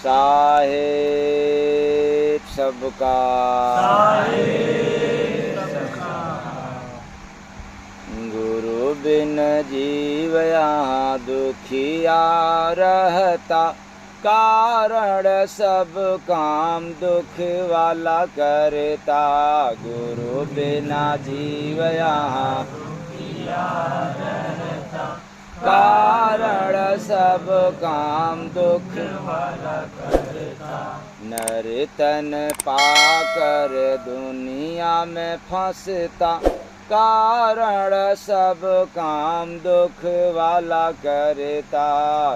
साहेब सबका गुरु बिन जीव यहाँ दुखिया रहता, कारण सब काम दुख वाला करता। गुरु बिना जीव यहाँ दुखिया रहता, कारण सब काम दुख वाला करता। नर तन पाकर दुनिया में फंसता, कारण सब काम दुख वाला करता।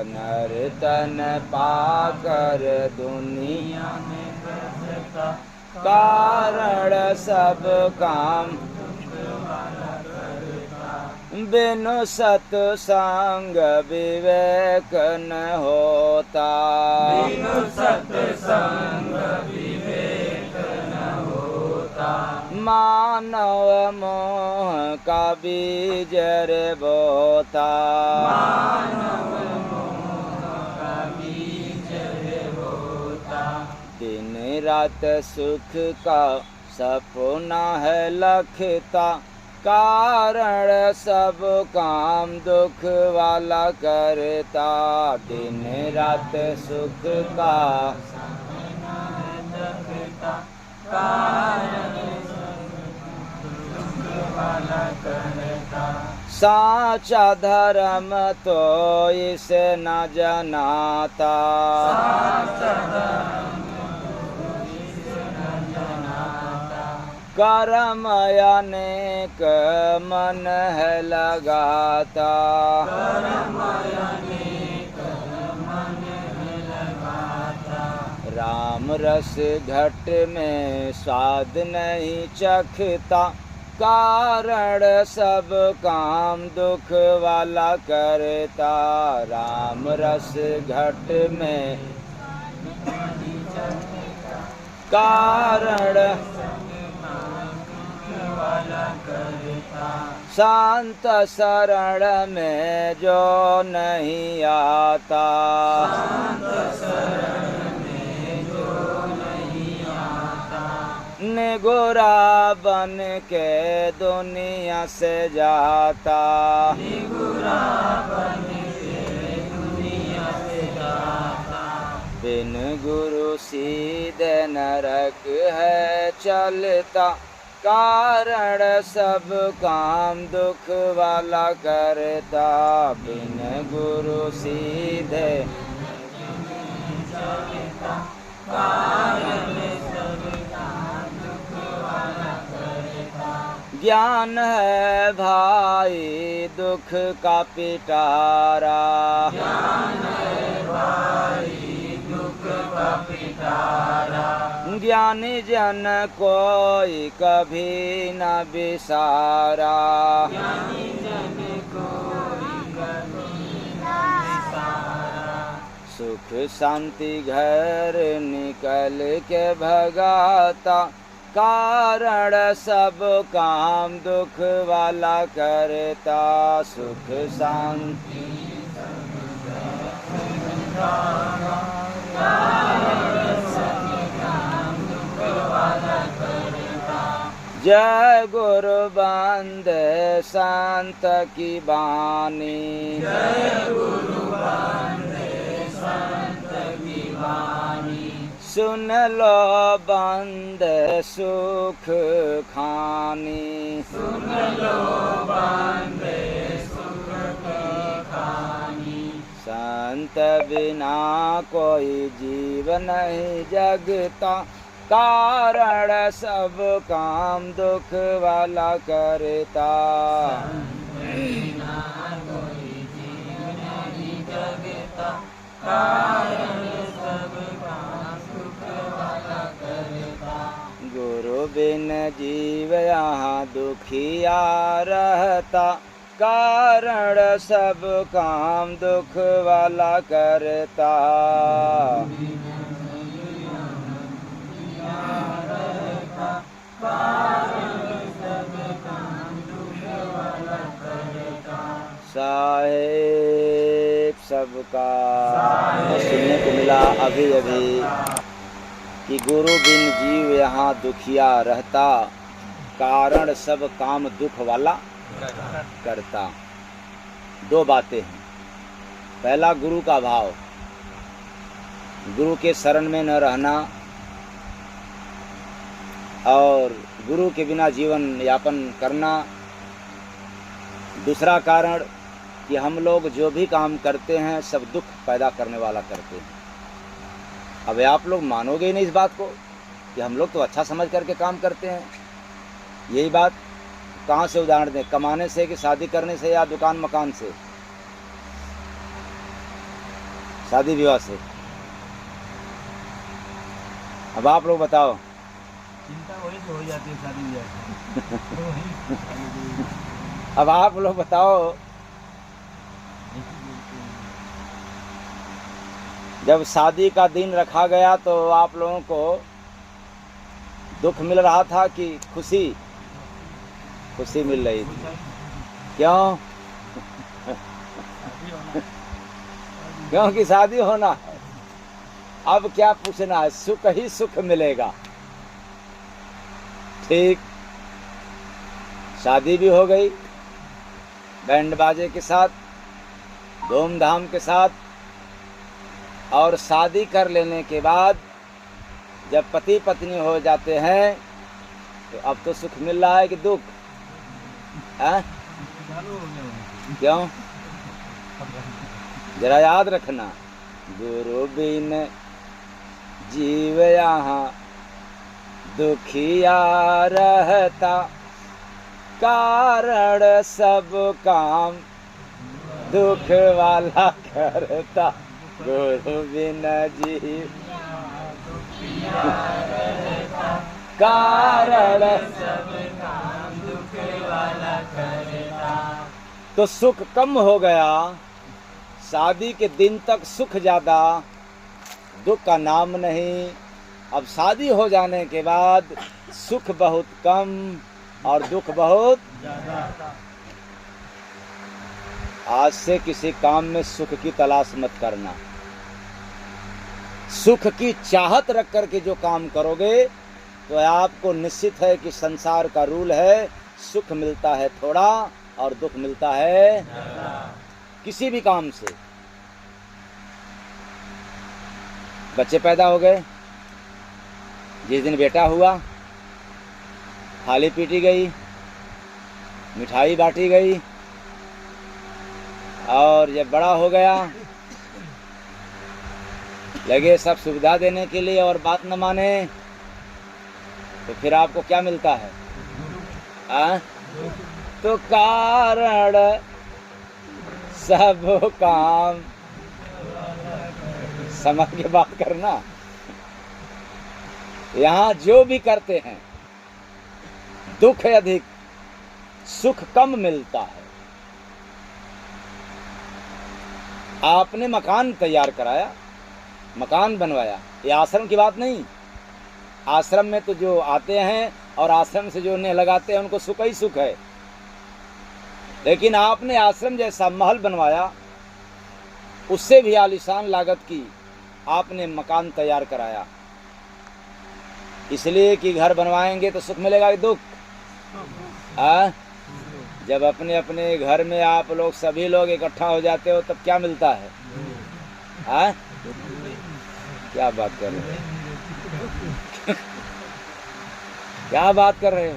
नर तन पाकर दुनिया में फंसता, कारण सब काम दुख वाला करता। बिनु सत्संग विवेक न होता, बिनु सत्संग विवेक न होता। मानव मोह का बीज रे बोता, मानव मोह का बीज रे बोता। दिन रात सुख का सपना है लखता, कारण सब काम दुख वाला करता। दिन रात सुख का सपना है लखता, कारण वाला करता। साचा धर्म तो इसे न जनाता, साचा धर्म तो इसे न जनाता। कर्म अनेक मन है लगाता, कर्म अनेक मन है लगाता। राम रस घट में स्वाद नहीं चखता, कारण सब काम दुख वाला करता। राम रस घट में कारण वाला करता। शांत शरण में जो नहीं आता, शांत शरण में जो नहीं आता। निगुरा बन के दुनिया से जाता, निगुरा बन के दुनिया से जाता। बिन गुरु सीधे नरक है चलता, कारण सब काम दुख वाला करता। बिन गुरु सीधे चलता, कारण सब काम दुख वाला करता। ज्ञान है भाई दुख का पिटारा, ज्ञान है भाई दुख का पिटारा। ज्ञानी जन कोई कभी न बिसारा, ज्ञानी जन कोई कभी न बिसारा। सुख शांति घर निकल के भगाता, कारण सब काम दुख वाला करता। सुख शांति जय गुरु बंदे संत की बानी, जय गुरु बंदे संत की बानी। सुन लो बंदे सुख खानी, सुन लो बंदे सुख खानी। संत बिना कोई जीव नहीं जगता, कारण सब काम दुख वाला करता। बिना कोई जीव नहीं जगता, कारण सब काम दुख वाला करता। गुरु बिन जीव यहाँ दुखिया रहता, कारण सब काम दुख वाला करता। साहेब सब सबका। तो सुनने को मिला अभी अभी कि गुरु बिन जीव यहाँ दुखिया रहता, कारण सब काम दुख वाला करता। दो बातें हैं। पहला, गुरु का भाव, गुरु के शरण में न रहना और गुरु के बिना जीवन यापन करना। दूसरा कारण कि हम लोग जो भी काम करते हैं सब दुख पैदा करने वाला करते हैं। अब आप लोग मानोगे ही नहीं इस बात को कि हम लोग तो अच्छा समझ करके काम करते हैं। यही बात कहाँ से उदाहरण दें, कमाने से कि शादी करने से या दुकान मकान से, शादी विवाह से। अब आप लोग बताओ। चिंता वही तो हो जाती है शादी विवाह से। अब आप लोग बताओ, जब शादी का दिन रखा गया तो आप लोगों को दुख मिल रहा था कि खुशी? खुशी मिल रही थी। क्यों? क्योंकि शादी होना है। अब क्या पूछना है, सुख ही सुख मिलेगा। ठीक, शादी भी हो गई बैंड बाजे के साथ, धूमधाम के साथ, और शादी कर लेने के बाद जब पति पत्नी हो जाते हैं तो अब तो सुख मिल रहा है कि दुख है? क्यों? जरा याद रखना, गुरु बिन जीव यहाँ दुखिया रहता, कारण सब काम दुख वाला करता। गुरु बिन जीव कारण सब काम दुख वाला करता। तो सुख कम हो गया, शादी के दिन तक सुख ज्यादा, दुख का नाम नहीं। अब शादी हो जाने के बाद सुख बहुत कम और दुख बहुत ज्यादा। आज से किसी काम में सुख की तलाश मत करना। सुख की चाहत रख करके जो काम करोगे तो आपको निश्चित है कि संसार का रूल है, सुख मिलता है थोड़ा और दुख मिलता है किसी भी काम से। बच्चे पैदा हो गए, जिस दिन बेटा हुआ थाली पीटी गई, मिठाई बांटी गई, और जब बड़ा हो गया लगे सब सुविधा देने के लिए और बात न माने तो फिर आपको क्या मिलता है? तो कारण सब काम, समझ के बात करना। यहाँ जो भी करते हैं दुख अधिक, सुख कम मिलता है। आपने मकान तैयार कराया, मकान बनवाया, ये आश्रम की बात नहीं। आश्रम में तो जो आते हैं और आश्रम से जो उन्हें लगाते हैं उनको सुख ही सुख है। लेकिन आपने आश्रम जैसा महल बनवाया, उससे भी आलीशान लागत की आपने मकान तैयार कराया, इसलिए कि घर बनवाएंगे तो सुख मिलेगा कि दुख? जब अपने अपने घर में आप लोग सभी लोग इकट्ठा हो जाते हो तब क्या मिलता है? क्या बात कर रहे हो? क्या बात कर रहे हो?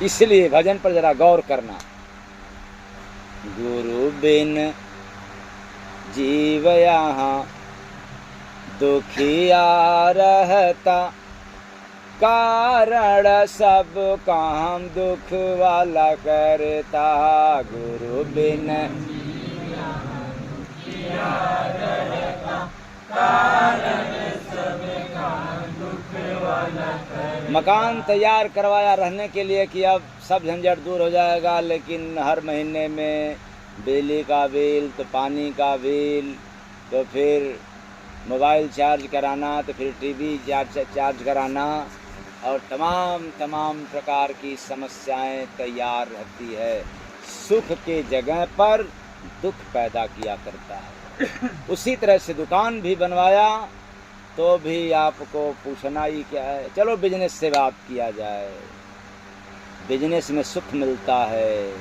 इसलिए भजन पर जरा गौर करना। गुरु बिन जीव यहाँ दुखिया रहता, कारण सब काम दुख वाला करता। गुरु बिन मकान तैयार करवाया रहने के लिए कि अब सब झंझट दूर हो जाएगा, लेकिन हर महीने में बिजली का बिल, तो पानी का बिल, तो फिर मोबाइल चार्ज कराना, तो फिर टीवी चार्ज कराना, और तमाम तमाम प्रकार की समस्याएं तैयार रहती है। सुख के जगह पर दुख पैदा किया करता है। उसी तरह से दुकान भी बनवाया तो भी आपको पूछना ही क्या है। चलो बिजनेस से बात किया जाए, बिजनेस में सुख मिलता है।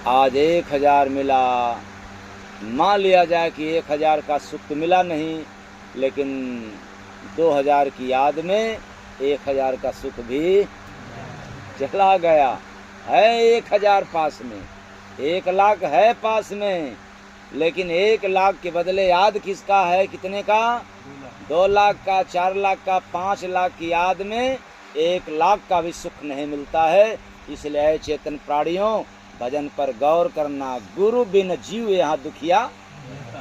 आज 1000 मिला, मान लिया जाए कि 1000 का सुख तो मिला नहीं, लेकिन 2000 की याद में 1000 का सुख भी चला गया है। 1000 पास में, 1 लाख है पास में, लेकिन 1 लाख के बदले याद किसका है, कितने का, 2 लाख का, 4 लाख का, 5 लाख की याद में 1 लाख का भी सुख नहीं मिलता है। इसलिए चेतन प्राणियों, भजन पर गौर करना। गुरु बिन जीव यहाँ दुखिया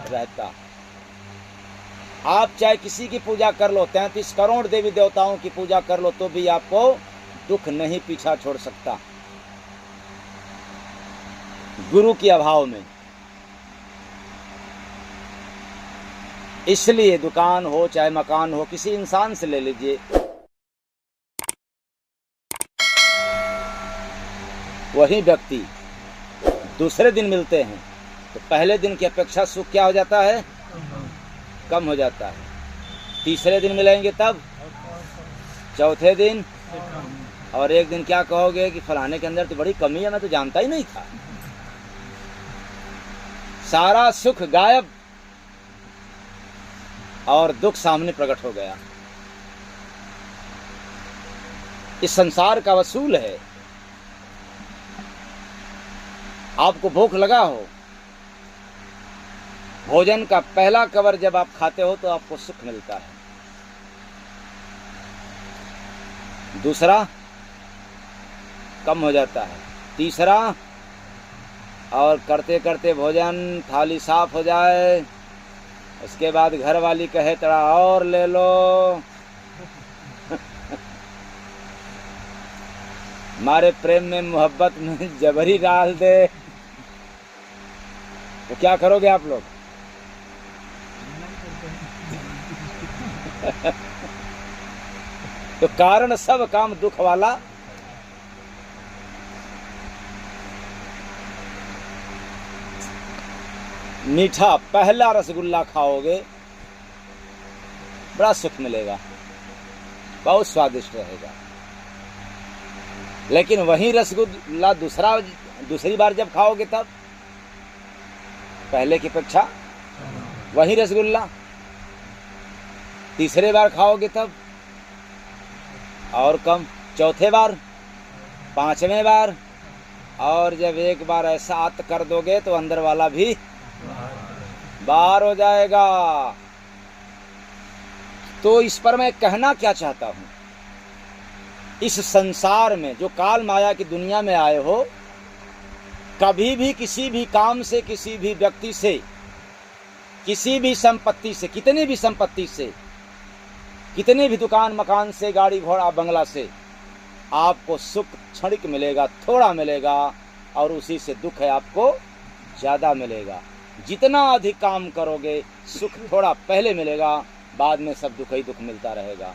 रहता। आप चाहे किसी की पूजा कर लो, 33 करोड़ देवी देवताओं की पूजा कर लो, तो भी आपको दुख नहीं पीछा छोड़ सकता गुरु के अभाव में। इसलिए दुकान हो चाहे मकान हो, किसी इंसान से ले लीजिए, वही व्यक्ति दूसरे दिन मिलते हैं तो पहले दिन की अपेक्षा सुख क्या हो जाता है, कम हो जाता है। तीसरे दिन मिलेंगे तब, चौथे दिन, और एक दिन क्या कहोगे कि फलाने के अंदर तो बड़ी कमी है, मैं तो जानता ही नहीं था। सारा सुख गायब और दुख सामने प्रकट हो गया। इस संसार का वसूल है। आपको भूख लगा हो, भोजन का पहला कवर जब आप खाते हो तो आपको सुख मिलता है। दूसरा कम हो जाता है, तीसरा, और करते करते भोजन थाली साफ हो जाए, उसके बाद घर वाली कहे थोड़ा और ले लो हमारे प्रेम में मोहब्बत में जबरी डाल दे, तो क्या करोगे आप लोग? तो कारण सब काम दुख वाला। मीठा पहला रसगुल्ला खाओगे, बड़ा सुख मिलेगा, बहुत स्वादिष्ट रहेगा। लेकिन वही रसगुल्ला दूसरी बार जब खाओगे तब पहले की अपेक्षा वही रसगुल्ला, तीसरे बार खाओगे तब और कम, चौथे बार, पांचवें बार, और जब एक बार ऐसा आत कर दोगे तो अंदर वाला भी बाहर हो जाएगा। तो इस पर मैं कहना क्या चाहता हूं, इस संसार में जो काल माया की दुनिया में आए हो, कभी भी किसी भी काम से, किसी भी व्यक्ति से, किसी भी संपत्ति से, कितनी भी संपत्ति से, कितने भी दुकान मकान से, गाड़ी घोड़ा बंगला से आपको सुख क्षणिक मिलेगा, थोड़ा मिलेगा, और उसी से दुख है आपको ज़्यादा मिलेगा। जितना अधिक काम करोगे सुख थोड़ा पहले मिलेगा, बाद में सब दुख ही दुख मिलता रहेगा।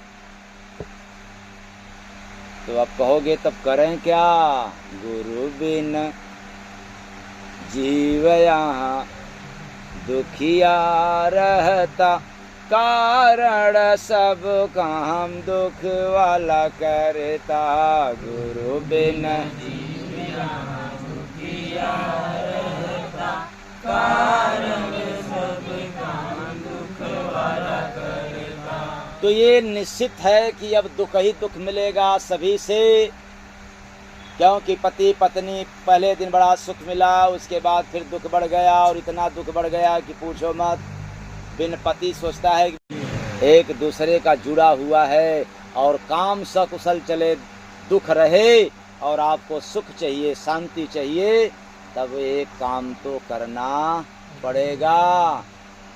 तो आप कहोगे तब करें क्या? गुरु बिन जीव यहाँ दुखिया रहता, कारण सब काम दुख वाला करता। गुरु बिन जीव यहाँ दुखिया रहता, कारण सब काम दुख वाला करता। तो ये निश्चित है कि अब दुख ही दुख मिलेगा सभी से, क्योंकि पति पत्नी पहले दिन बड़ा सुख मिला, उसके बाद फिर दुख बढ़ गया, और इतना दुख बढ़ गया कि पूछो मत। बिन पति सोचता है कि एक दूसरे का जुड़ा हुआ है और काम सकुशल चले, दुख रहे, और आपको सुख चाहिए, शांति चाहिए, तब एक काम तो करना पड़ेगा।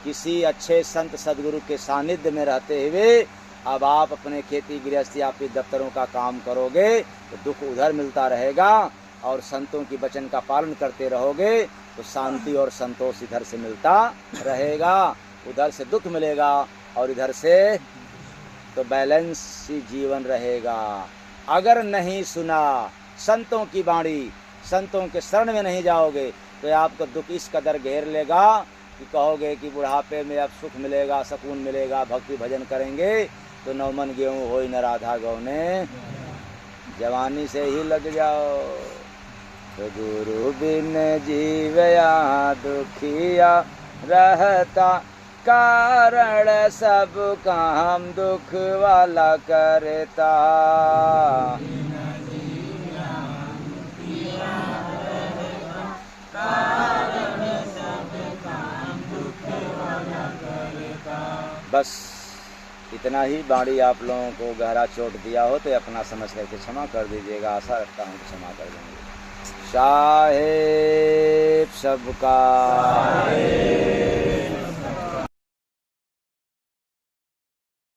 किसी अच्छे संत सदगुरु के सानिध्य में रहते हुए अब आप अपने खेती गृहस्थी, आपके दफ्तरों का काम करोगे तो दुख उधर मिलता रहेगा, और संतों की वचन का पालन करते रहोगे तो शांति और संतोष इधर से मिलता रहेगा। उधर से दुख मिलेगा और इधर से तो बैलेंस ही जीवन रहेगा। अगर नहीं सुना संतों की वाणी, संतों के शरण में नहीं जाओगे तो आपको दुख इस कदर घेर लेगा कि कहोगे कि बुढ़ापे में अब सुख मिलेगा, सुकून मिलेगा, भक्ति भजन करेंगे तो नौमन गेहूँ हो न राधा गौने, जवानी से ही लग जाओ। तो गुरु बिन जीवया दुखिया रहता, कारण सब काम दुख वाला करता। बस इतना ही वाणी आप लोगों को गहरा चोट दिया हो तो अपना समझ करके क्षमा कर दीजिएगा। आशा रखता हूँ कि क्षमा कर देंगे। साहेब सबका